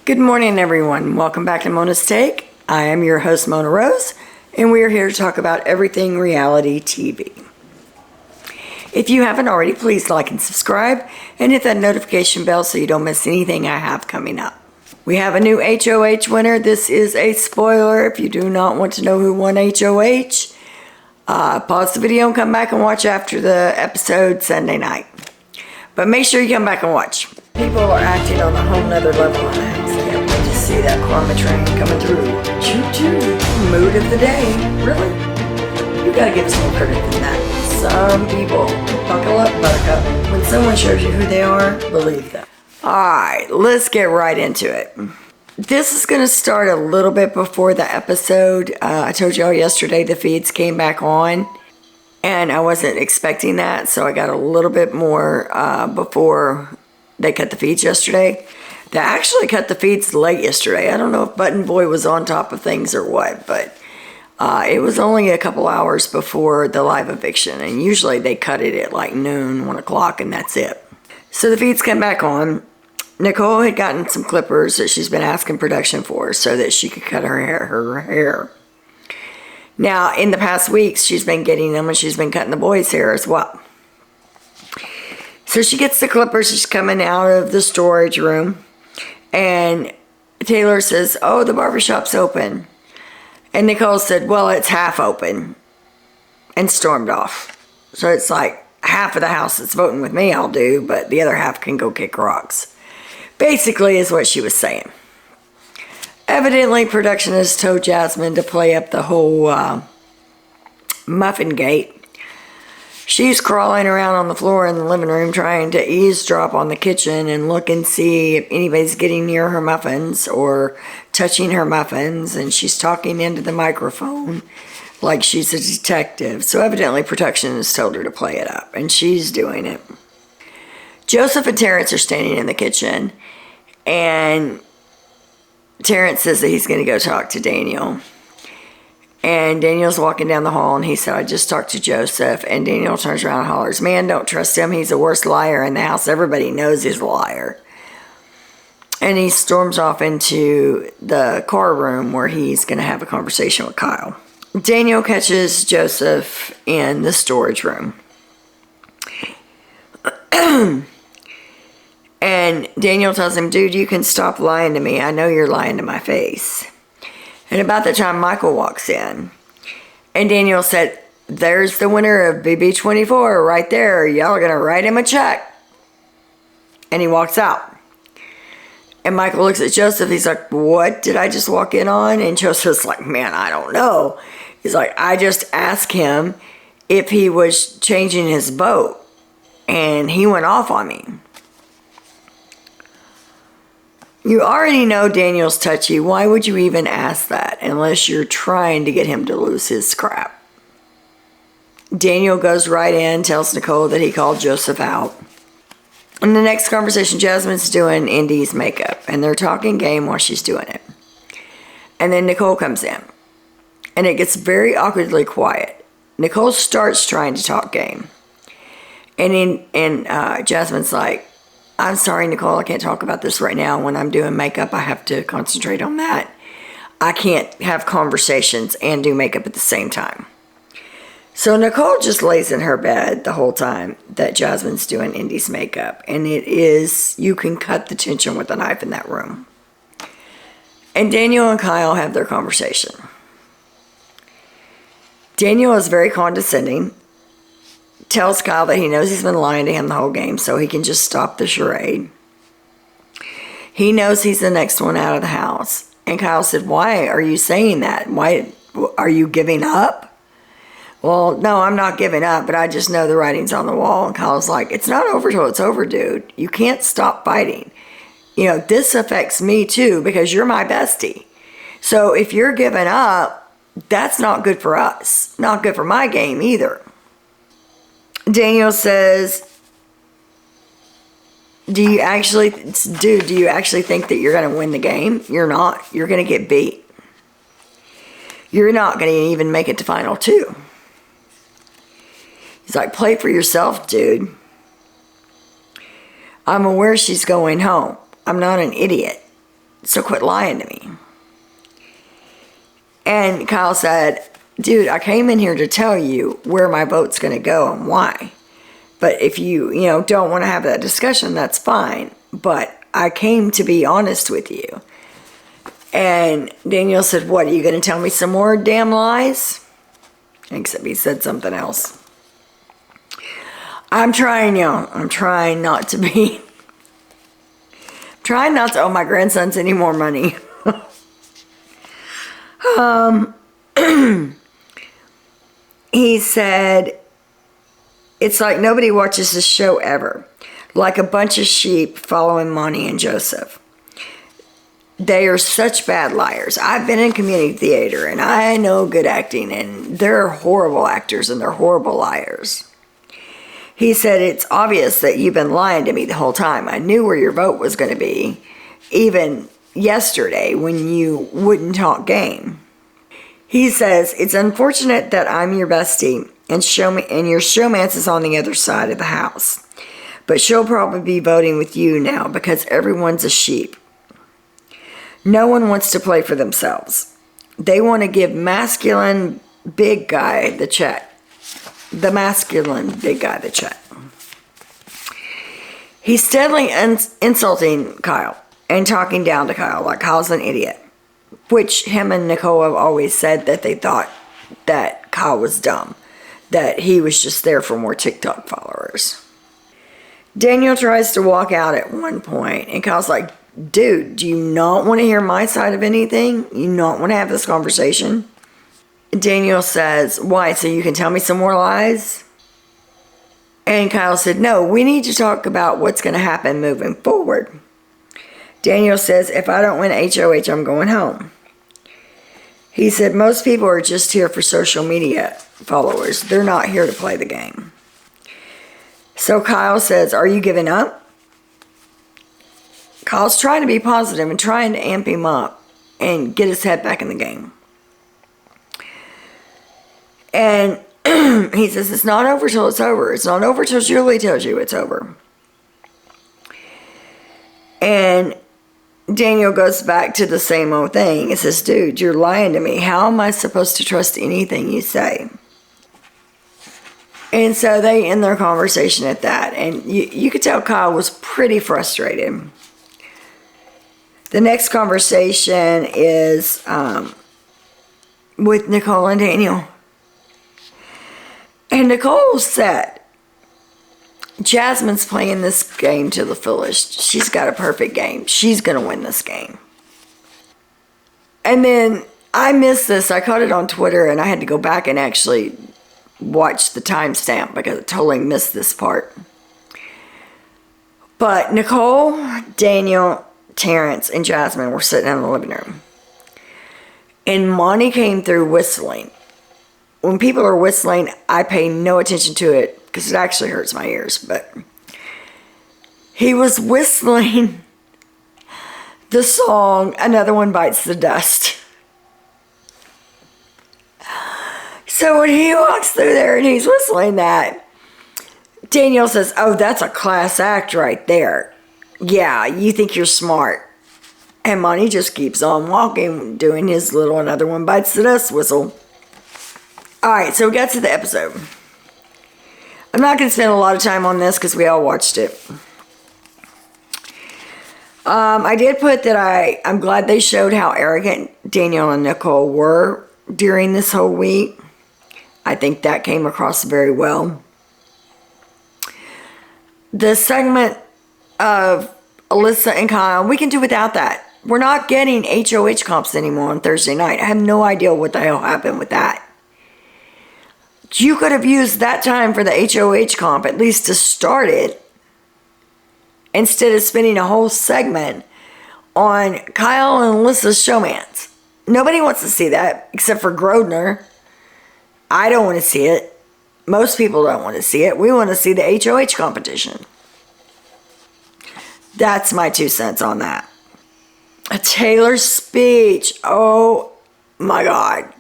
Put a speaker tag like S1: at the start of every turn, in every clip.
S1: Good morning, everyone. Welcome back to Mona's Take. I am your host, Mona Rose, and we are here to talk about everything reality TV. If you haven't already, please like and subscribe and hit that notification bell so you don't miss anything I have coming up. We have a new HOH winner. This is a spoiler. If you do not want to know who won HOH, pause the video and come back and watch after the episode Sunday night. But make sure you come back and watch. People are acting on a whole nother level on that. So yeah, we just see that karma train coming through. Choo-choo. Mood of the day. Really? You gotta give us more credit than that. Some people, buckle up, buttercup. When someone shows you who they are, believe them. Alright, let's get right into it. This is going to start a little bit before the episode. I told y'all yesterday the feeds came back on, and I wasn't expecting that, so I got a little bit more before they cut the feeds yesterday. They actually cut the feeds late yesterday. I don't know if Button Boy was on top of things or what, but it was only a couple hours before the live eviction, and usually they cut it at like noon, 1 o'clock, and that's it. So the feeds came back on. Nicole had gotten some clippers that she's been asking production for so that she could cut her hair. Now, in the past weeks, she's been getting them and she's been cutting the boys' hair as well. So she gets the clippers. She's coming out of the storage room, and Taylor says, "Oh, the barbershop's open." And Nicole said, "Well, it's half open," and stormed off. So it's like half of the house that's voting with me I'll do, but the other half can go kick rocks. Basically is what she was saying. Evidently, production has told Jasmine to play up the whole muffin gate. She's crawling around on the floor in the living room trying to eavesdrop on the kitchen and look and see if anybody's getting near her muffins or touching her muffins, and she's talking into the microphone like she's a detective. So evidently production has told her to play it up, and she's doing it. Joseph and Terrence are standing in the kitchen, and Terrence says that he's going to go talk to Daniel. And Daniel's walking down the hall, and he said, "I just talked to Joseph." And Daniel turns around and hollers, "Man, don't trust him. He's the worst liar in the house. Everybody knows he's a liar." And he storms off into the car room where he's going to have a conversation with Kyle. Daniel catches Joseph in the storage room. And Daniel tells him, "Dude, you can stop lying to me. I know you're lying to my face." And about that time, Michael walks in. And Daniel said, "There's the winner of BB24 right there. Y'all are going to write him a check." And he walks out. And Michael looks at Joseph. He's like, "What did I just walk in on?" And Joseph's like, "Man, I don't know." He's like, "I just asked him if he was changing his boat, and he went off on me." You already know Daniel's touchy. Why would you even ask that unless you're trying to get him to lose his crap? Daniel goes right in, tells Nicole that he called Joseph out. In the next conversation, Jasmine's doing Indy's makeup, and they're talking game while she's doing it. And then Nicole comes in, and it gets very awkwardly quiet. Nicole starts trying to talk game. And Jasmine's like, "I'm sorry, Nicole, I can't talk about this right now. When I'm doing makeup, I have to concentrate on that. I can't have conversations and do makeup at the same time." So Nicole just lays in her bed the whole time that Jasmine's doing Indy's makeup. And it is, you can cut the tension with a knife in that room. And Daniel and Kyle have their conversation. Daniel is very condescending. Tells Kyle that he knows he's been lying to him the whole game, so he can just stop the charade. He knows he's the next one out of the house. And Kyle said, "Why are you saying that? Why are you giving up?" "Well, no, I'm not giving up, but I just know the writing's on the wall." And Kyle's like, "It's not over till it's over, dude. You can't stop fighting. You know, this affects me too because you're my bestie. So if you're giving up, that's not good for us. Not good for my game either." Daniel says, do you actually think that you're going to win the game? You're not. You're going to get beat. You're not going to even make it to final 2. He's like, "Play for yourself, dude. I'm aware she's going home. I'm not an idiot. So quit lying to me. And Kyle said, dude, I came in here to tell you where my vote's going to go and why. But if you don't want to have that discussion, that's fine. But I came to be honest with you. And Daniel said, what, are you going to tell me some more damn lies? Except he said something else. I'm trying not to be... trying not to owe my grandsons any more money. He said, it's like nobody watches this show ever. Like a bunch of sheep following Monty and Joseph. They are such bad liars. I've been in community theater and I know good acting, and they're horrible actors and they're horrible liars. He said, it's obvious that you've been lying to me the whole time. I knew where your vote was going to be, even yesterday when you wouldn't talk game. He says, it's unfortunate that I'm your bestie and your showmance is on the other side of the house. But she'll probably be voting with you now because everyone's a sheep. No one wants to play for themselves. They want to give masculine big guy the check. The masculine big guy the check. He's steadily insulting Kyle and talking down to Kyle like Kyle's an idiot. Which him and Nicole have always said that they thought that Kyle was dumb. That he was just there for more TikTok followers. Daniel tries to walk out at one point and Kyle's like, dude, do you not want to hear my side of anything? You not want to have this conversation? Daniel says, why, so you can tell me some more lies? And Kyle said, no, we need to talk about what's going to happen moving forward. Daniel says, if I don't win HOH, I'm going home. He said, most people are just here for social media followers. They're not here to play the game. So Kyle says, are you giving up? Kyle's trying to be positive and trying to amp him up and get his head back in the game. And he says, it's not over till it's over. It's not over till Julie tells you it's over. And Daniel goes back to the same old thing. He says, dude, you're lying to me. How am I supposed to trust anything you say? And so they end their conversation at that. And you could tell Kyle was pretty frustrated. The next conversation is with Nicole and Daniel. And Nicole said, Jasmine's playing this game to the fullest. She's got a perfect game. She's going to win this game. And then I missed this. I caught it on Twitter and I had to go back and actually watch the timestamp because I totally missed this part. But Nicole, Daniel, Terrence, and Jasmine were sitting in the living room. And Monty came through whistling. When people are whistling, I pay no attention to it because it actually hurts my ears. But he was whistling the song, Another One Bites the Dust. So when he walks through there and he's whistling that, Daniel says, oh, that's a class act right there. Yeah, you think you're smart. And Monty just keeps on walking, doing his little Another One Bites the Dust whistle. Alright, so we got to the episode. I'm not going to spend a lot of time on this because we all watched it. I did put that I'm glad they showed how arrogant Daniel and Nicole were during this whole week. I think that came across very well. The segment of Alyssa and Kyle, we can do without that. We're not getting HOH comps anymore on Thursday night. I have no idea what the hell happened with that. You could have used that time for the HOH comp, at least to start it, instead of spending a whole segment on Kyle and Alyssa's showmance. Nobody wants to see that, except for Grodner. I don't want to see it. Most people don't want to see it. We want to see the HOH competition. That's my 2 cents on that. A Taylor speech. Oh my God.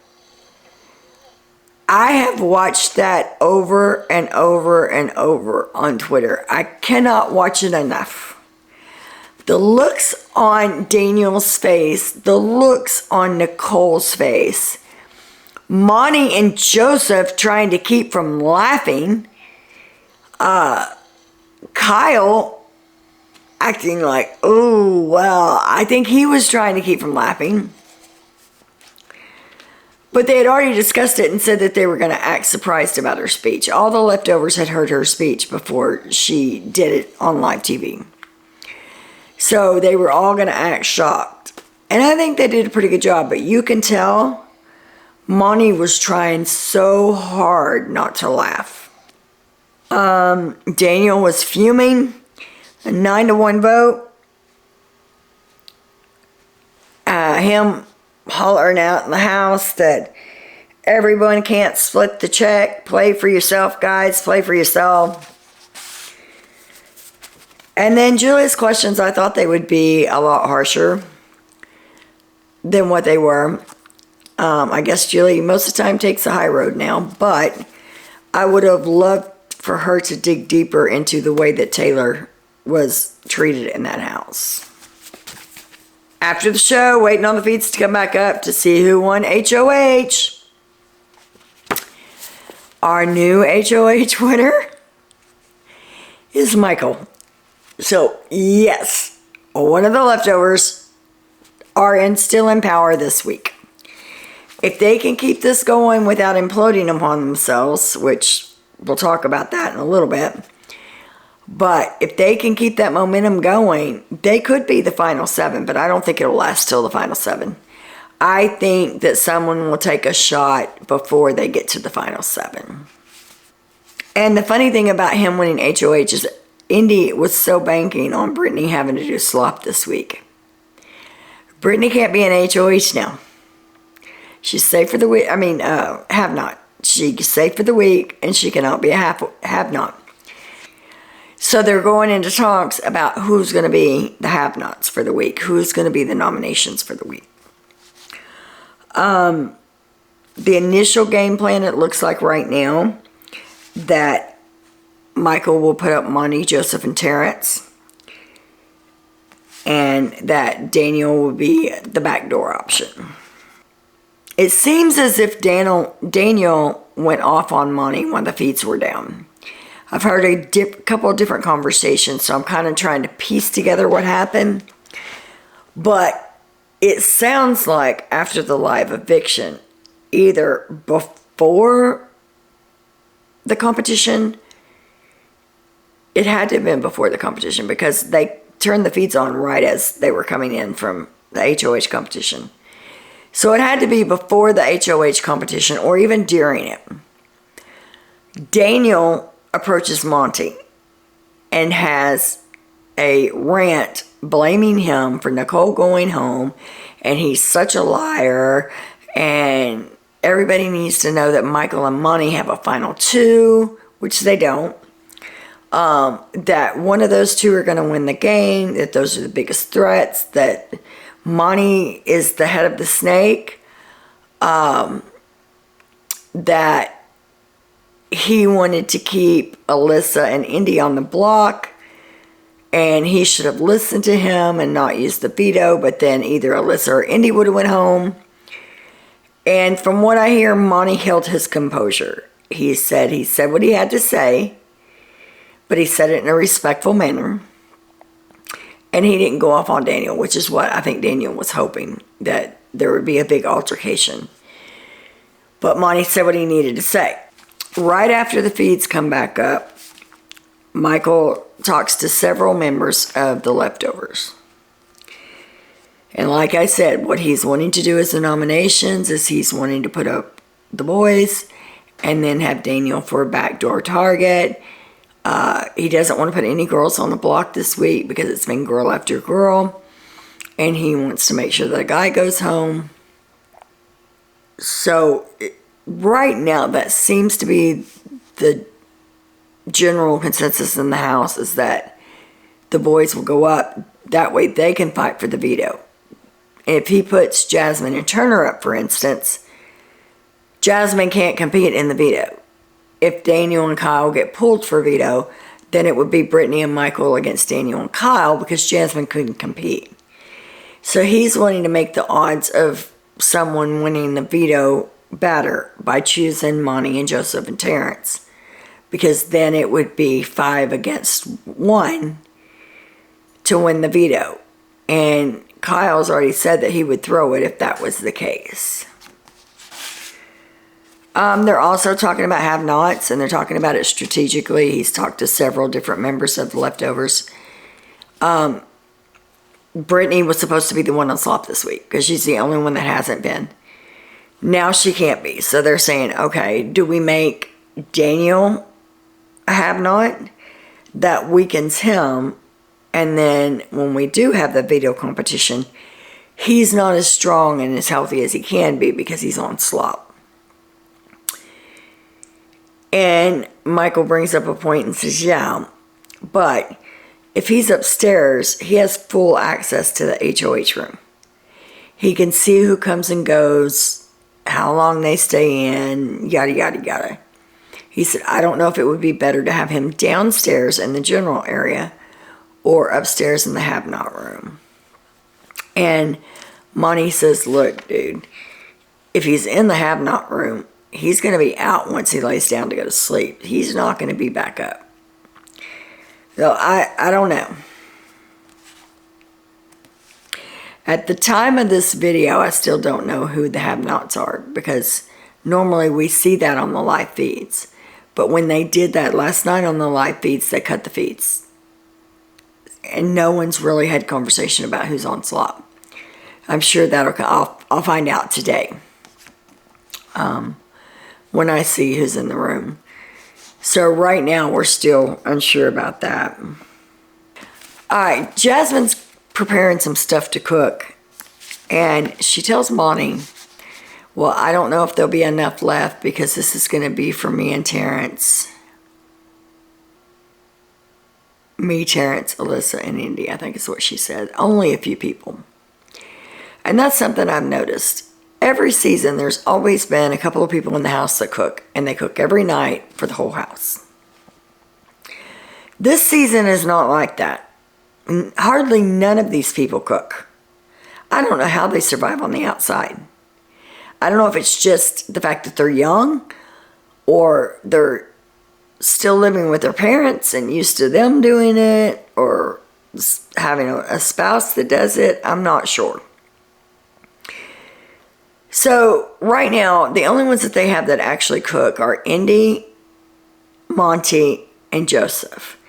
S1: I have watched that over and over and over on Twitter. I cannot watch it enough. The looks on Daniel's face, the looks on Nicole's face, Monty and Joseph trying to keep from laughing, Kyle acting like, oh, well, I think he was trying to keep from laughing. But they had already discussed it and said that they were going to act surprised about her speech. All the leftovers had heard her speech before she did it on live TV. So they were all going to act shocked. And I think they did a pretty good job. But you can tell Monty was trying so hard not to laugh. Daniel was fuming. A 9-1 vote. Him hollering out in the house that everyone can't split the check. Play for yourself, guys. Play for yourself. And then Julia's questions, I thought they would be a lot harsher than what they were. I guess Julie most of the time takes the high road now, but I would have loved for her to dig deeper into the way that Taylor was treated in that house. After the show, waiting on the feeds to come back up to see who won HOH. Our new HOH winner is Michael. So, yes, one of the leftovers are still in power this week. If they can keep this going without imploding upon themselves, which we'll talk about that in a little bit, but if they can keep that momentum going, they could be the final 7, but I don't think it'll last till the final 7. I think that someone will take a shot before they get to the final 7. And the funny thing about him winning HOH is Indy was so banking on Brittany having to do slop this week. Brittany can't be an HOH now. She's safe for the week. Have not. She's safe for the week, and she cannot be a have not. So they're going into talks about who's going to be the have-nots for the week, who's going to be the nominations for the week. The initial game plan, it looks like right now, that Michael will put up Monty, Joseph, and Terrence, and that Daniel will be the backdoor option. It seems as if Daniel went off on Monty when the feeds were down. I've heard a couple of different conversations, so I'm kind of trying to piece together what happened. But it sounds like after the live eviction, either before the competition, it had to have been before the competition because they turned the feeds on right as they were coming in from the HOH competition. So it had to be before the HOH competition or even during it. Daniel approaches Monty and has a rant blaming him for Nicole going home, and he's such a liar, and everybody needs to know that Michael and Monty have a final 2, which they don't. That one of those 2 are going to win the game, that those are the biggest threats, that Monty is the head of the snake, that he wanted to keep Alyssa and Indy on the block, and he should have listened to him and not used the veto, but then either Alyssa or Indy would have went home. And from what I hear, Monty held his composure. He said what he had to say, but he said it in a respectful manner. And he didn't go off on Daniel, which is what I think Daniel was hoping, that there would be a big altercation. But Monty said what he needed to say. Right after the feeds come back up, Michael talks to several members of the leftovers. And like I said, what he's wanting to do as the nominations is he's wanting to put up the boys and then have Daniel for a backdoor target. He doesn't want to put any girls on the block this week because it's been girl after girl. And he wants to make sure that a guy goes home. So right now, that seems to be the general consensus in the house, is that the boys will go up. That way they can fight for the veto. If he puts Jasmine and Turner up, for instance, Jasmine can't compete in the veto. If Daniel and Kyle get pulled for veto, then it would be Brittany and Michael against Daniel and Kyle because Jasmine couldn't compete. So he's wanting to make the odds of someone winning the veto better by choosing Monty and Joseph and Terrence, because then it would be 5 against 1 to win the veto. And Kyle's already said that he would throw it if that was the case. They're also talking about have-nots, and they're talking about it strategically. He's talked to several different members of the leftovers. Brittany was supposed to be the one on slop this week because she's the only one that hasn't been. Now she can't be. So they're saying, okay, do we make Daniel a have-not? That weakens him. And then when we do have the veto competition, he's not as strong and as healthy as he can be because he's on slop. And Michael brings up a point and says, yeah, but if he's upstairs, he has full access to the HOH room. He can see who comes and goes, how long they stay in, yada, yada, yada. He said, I don't know if it would be better to have him downstairs in the general area or upstairs in the have-not room. And Monty says, look, dude, if he's in the have-not room, he's going to be out once he lays down to go to sleep. He's not going to be back up. So I don't know. At the time of this video, I still don't know who the have-nots are because normally we see that on the live feeds. But when they did that last night on the live feeds, they cut the feeds. And no one's really had conversation about who's on slop. I'm sure I'll find out today. When I see who's in the room. So right now we're still unsure about that. Alright, Jasmine's preparing some stuff to cook. And she tells Monty, well, I don't know if there'll be enough left because this is going to be for me and Terrence. Me, Terrence, Alyssa, and Indy, I think is what she said. Only a few people. And that's something I've noticed. Every season, there's always been a couple of people in the house that cook, and they cook every night for the whole house. This season is not like that. Hardly none of these people cook. I don't know how they survive on the outside. I don't know if it's just the fact that they're young, or they're still living with their parents and used to them doing it, or having a spouse that does it. I'm not sure. So right now, the only ones that they have that actually cook are Indy, Monty, and Joseph.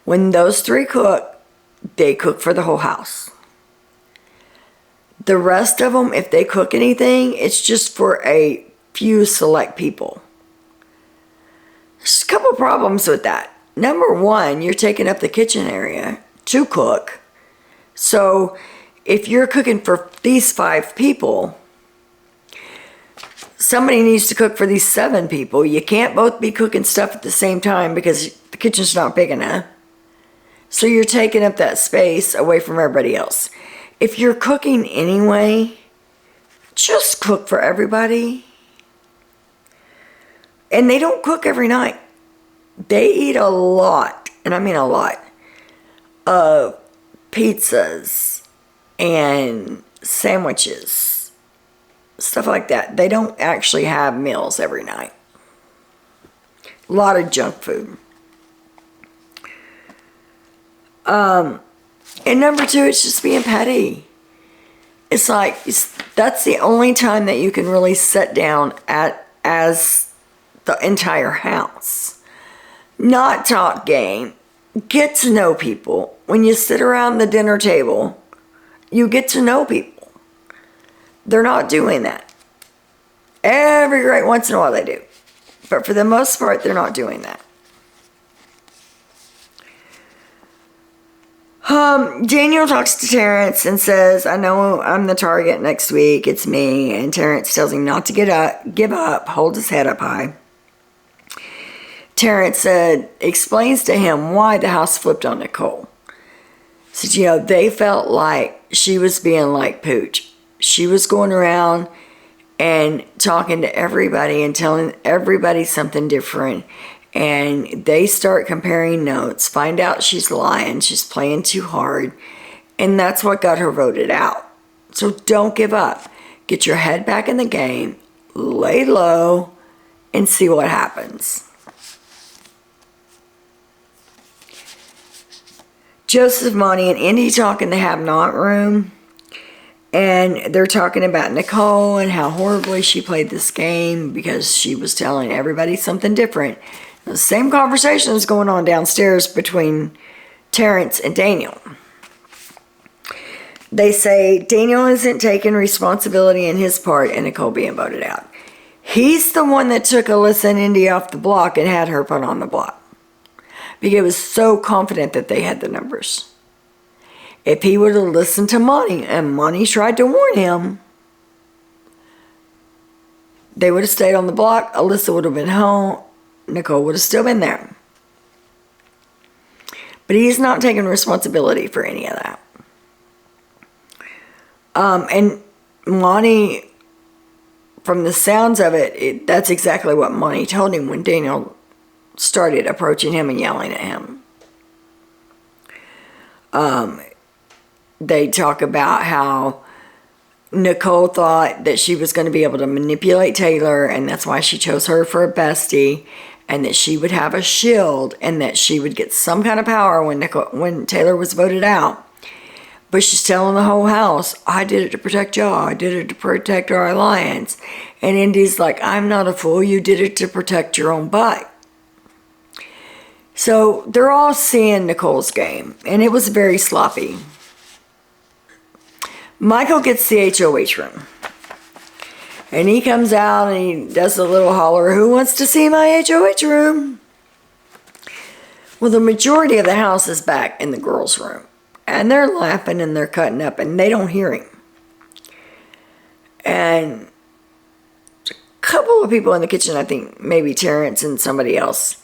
S1: When those three cook, they cook for the whole house. The rest of them, if they cook anything, it's just for a few select people. There's a couple problems with that. Number one, you're taking up the kitchen area to cook. So if you're cooking for these 5 people, somebody needs to cook for these 7 people. You can't both be cooking stuff at the same time because the kitchen's not big enough. So you're taking up that space away from everybody else. If you're cooking anyway, just cook for everybody. And they don't cook every night. They eat a lot, and I mean a lot, of pizzas and sandwiches, stuff like that. They don't actually have meals every night. A lot of junk food. And number 2, it's just being petty. It's like, that's the only time that you can really sit down as the entire house. Not talk game. Get to know people. When you sit around the dinner table, you get to know people. They're not doing that. Every great once in a while they do. But for the most part, they're not doing that. Daniel talks to Terrence and says, I know I'm the target next week. It's me. And Terrence tells him not to give up, hold his head up high. Terrence explains to him why the house flipped on Nicole. Said, they felt like she was being like Pooch. She was going around and talking to everybody and telling everybody something different And they start comparing notes, find out she's lying, she's playing too hard, and that's what got her voted out. So don't give up. Get your head back in the game, lay low, and see what happens. Joseph, Monty, and Indy talk in the have-not room. And they're talking about Nicole and how horribly she played this game because she was telling everybody something different. The same conversation is going on downstairs between Terrence and Daniel. They say Daniel isn't taking responsibility in his part and Nicole being voted out. He's the one that took Alyssa and Indy off the block and had her put on the block because he was so confident that they had the numbers. If he would have listened to Monty and Monty tried to warn him, they would have stayed on the block. Alyssa would have been home. Nicole would have still been there. But he's not taking responsibility for any of that. And Monty, from the sounds of it, that's exactly what Monty told him when Daniel started approaching him and yelling at him. They talk about how Nicole thought that she was going to be able to manipulate Taylor, and that's why she chose her for a bestie, and that she would have a shield, and that she would get some kind of power when Taylor was voted out. But she's telling the whole house, I did it to protect y'all. I did it to protect our alliance. And Indy's like, I'm not a fool. You did it to protect your own butt. So they're all seeing Nicole's game, and it was very sloppy. Michael gets the HOH room. And he comes out and he does a little holler, who wants to see my HOH room? Well, the majority of the house is back in the girls' room. And they're laughing and they're cutting up and they don't hear him. And a couple of people in the kitchen, I think maybe Terrence and somebody else.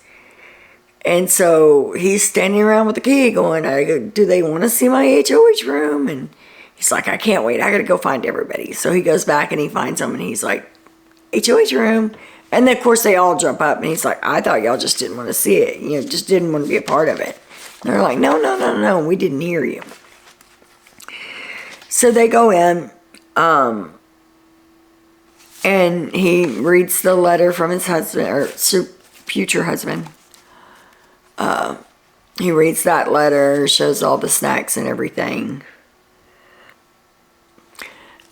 S1: And so he's standing around with the key going, do they want to see my HOH room? And he's like, I can't wait. I got to go find everybody. So he goes back and he finds them and he's like, HOH room. And then, of course, they all jump up and he's like, I thought y'all just didn't want to see it. You know, just didn't want to be a part of it. And they're like, no, we didn't hear you. So they go in and he reads the letter from his husband, or future husband. He reads that letter, shows all the snacks and everything.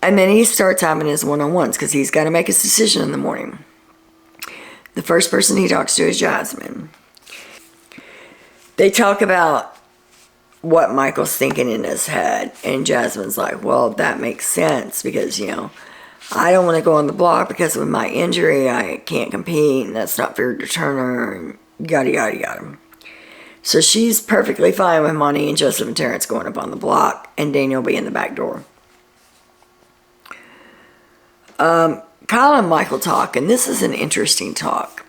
S1: And then he starts having his one-on-ones because he's got to make his decision in the morning. The first person he talks to is Jasmine. They talk about what Michael's thinking in his head. And Jasmine's like, well, that makes sense because, you know, I don't want to go on the block because of my injury. I can't compete and that's not fair to Turner and yada, yada, yada. So she's perfectly fine with Monty and Joseph and Terrence going up on the block and Daniel being the back door. Kyle and Michael talk, and this is an interesting talk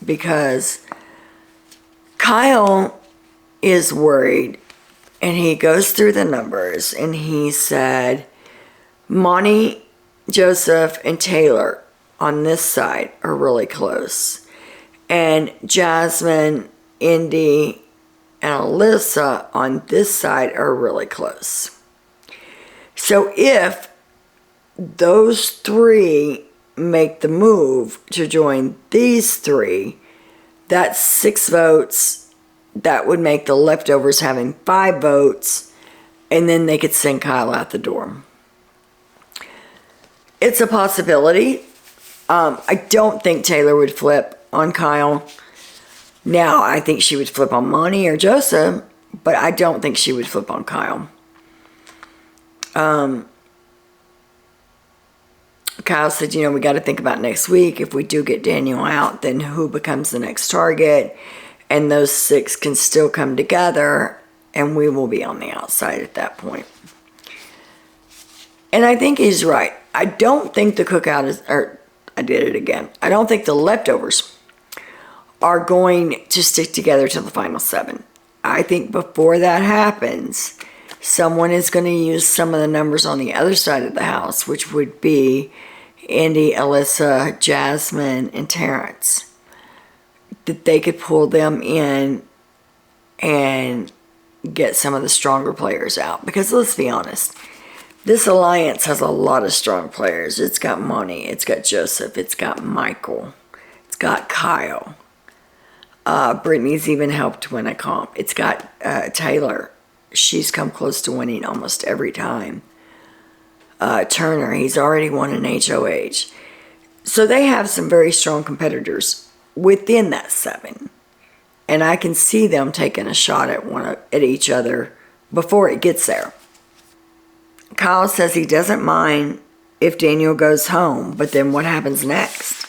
S1: because Kyle is worried and he goes through the numbers and he said Monty, Joseph, and Taylor on this side are really close, and Jasmine, Indy, and Alyssa on this side are really close. So if those three make the move to join these three, that's 6 votes. That would make the leftovers having 5 votes, and then they could send Kyle out the door. It's a possibility. I don't think Taylor would flip on Kyle. Now, I think she would flip on Monty or Joseph, but I don't think she would flip on Kyle. Kyle said, you know, we got to think about next week. If we do get Daniel out, then who becomes the next target? And those 6 can still come together, and we will be on the outside at that point. And I think he's right. I don't think the cookout is, or I did it again. I don't think the leftovers are going to stick together till the final 7. I think before that happens, someone is going to use some of the numbers on the other side of the house, which would be Indy, Alyssa, Jasmine, and Terrence. that they could pull them in and get some of the stronger players out. Because let's be honest, this alliance has a lot of strong players. It's got Monty, it's got Joseph, it's got Michael, it's got Kyle. Brittany's even helped win a comp. It's got Taylor. She's come close to winning almost every time. Turner, he's already won an HOH. So they have some very strong competitors within that 7. And I can see them taking a shot at each other before it gets there. Kyle says he doesn't mind if Daniel goes home, but then what happens next?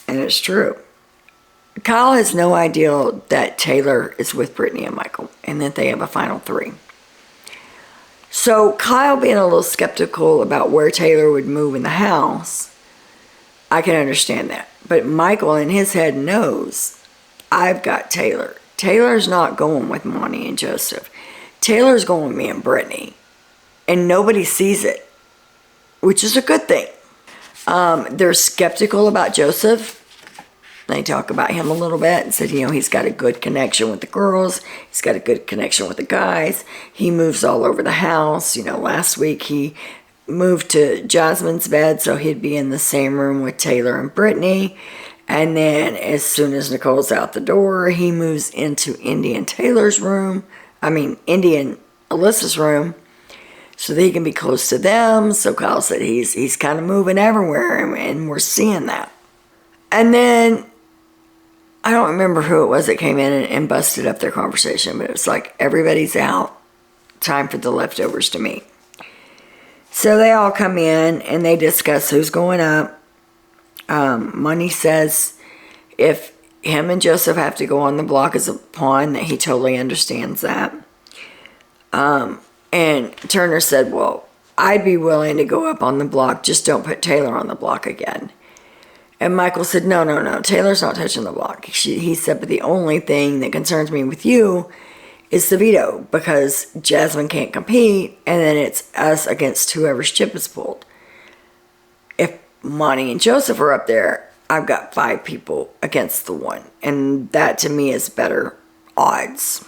S1: And it's true. Kyle has no idea that Taylor is with Brittany and Michael and that they have a final 3. So Kyle being a little skeptical about where Taylor would move in the house, I can understand that. But Michael in his head knows, I've got Taylor. Taylor's not going with Monty and Joseph. Taylor's going with me and Brittany. And nobody sees it, which is a good thing. They're skeptical about Joseph. They talk about him a little bit and said, he's got a good connection with the girls. He's got a good connection with the guys. He moves all over the house. Last week he moved to Jasmine's bed so he'd be in the same room with Taylor and Brittany. And then as soon as Nicole's out the door, he moves into Indy and Alyssa's room so that he can be close to them. So Kyle said he's kind of moving everywhere, and we're seeing that. And then I don't remember who it was that came in and busted up their conversation, but it was like, everybody's out, time for the leftovers to meet. So they all come in and they discuss who's going up. Money says if him and Joseph have to go on the block as a pawn, that he totally understands that. And Turner said, well, I'd be willing to go up on the block, just don't put Taylor on the block again. And Michael said, no, Taylor's not touching the block. He said, but the only thing that concerns me with you is the veto, because Jasmine can't compete, and then it's us against whoever's chip is pulled. If Monty and Joseph are up there, I've got 5 people against the 1. And that to me is better odds.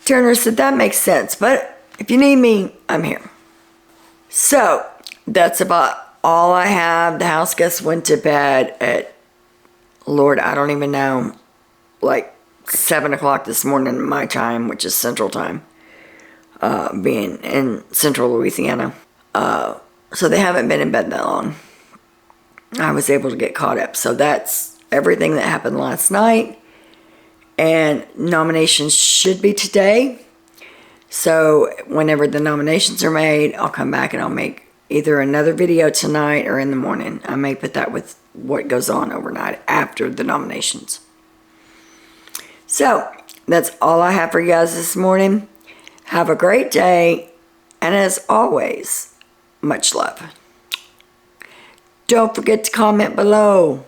S1: Turner said, that makes sense, but if you need me, I'm here. So that's about all I have. The house guests went to bed at, Lord, I don't even know, like 7 o'clock this morning my time, which is Central Time, being in Central Louisiana. So they haven't been in bed that long. I was able to get caught up. So that's everything that happened last night. And nominations should be today. So whenever the nominations are made, I'll come back and I'll make either another video tonight or in the morning. I may put that with what goes on overnight after the nominations. So that's all I have for you guys this morning. Have a great day. And as always, much love. Don't forget to comment below.